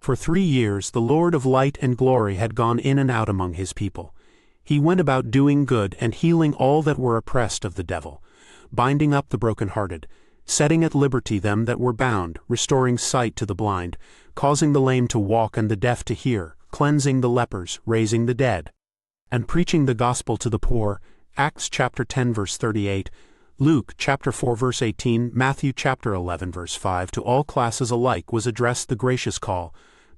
For 3 years the Lord of light and glory had gone in and out among his people. He went about doing good and healing all that were oppressed of the devil, binding up the brokenhearted, setting at liberty them that were bound, restoring sight to the blind, causing the lame to walk and the deaf to hear, cleansing the lepers, raising the dead, and preaching the gospel to the poor. Acts chapter 10 verse 38, Luke chapter 4 verse 18, Matthew chapter 11 verse 5. To all classes alike was addressed the gracious call,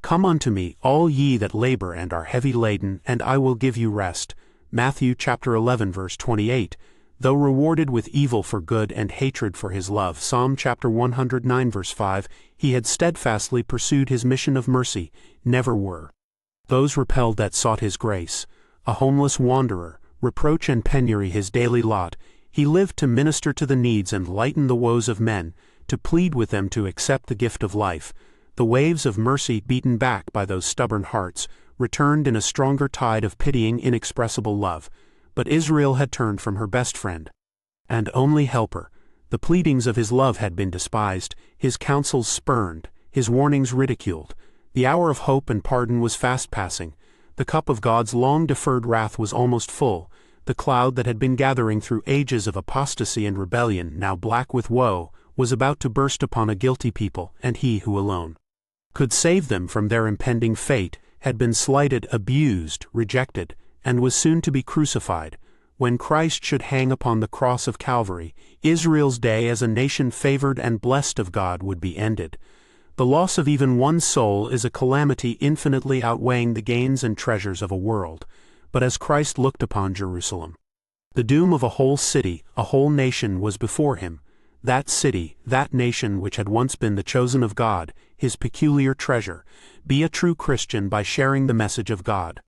"Come unto me, all ye that labor and are heavy laden, and I will give you rest." Matthew chapter 11 verse 28. Though rewarded with evil for good and hatred for his love. Psalm chapter 109 verse 5. He had steadfastly pursued his mission of mercy, never were those repelled that sought his grace. A homeless wanderer, reproach and penury his daily lot, he lived to minister to the needs and lighten the woes of men, to plead with them to accept the gift of life. The waves of mercy, beaten back by those stubborn hearts, returned in a stronger tide of pitying, inexpressible love. But Israel had turned from her best friend and only helper. The pleadings of his love had been despised, his counsels spurned, his warnings ridiculed. The hour of hope and pardon was fast passing. The cup of God's long-deferred wrath was almost full. The cloud that had been gathering through ages of apostasy and rebellion, now black with woe, was about to burst upon a guilty people, and he who alone could save them from their impending fate had been slighted, abused, rejected, and was soon to be crucified. When Christ should hang upon the cross of Calvary, Israel's day as a nation favored and blessed of God would be ended. The loss of even one soul is a calamity infinitely outweighing the gains and treasures of a world. But as Christ looked upon Jerusalem, the doom of a whole city, a whole nation was before him. That city, that nation which had once been the chosen of God, his peculiar treasure. Be a true Christian by sharing the message of God.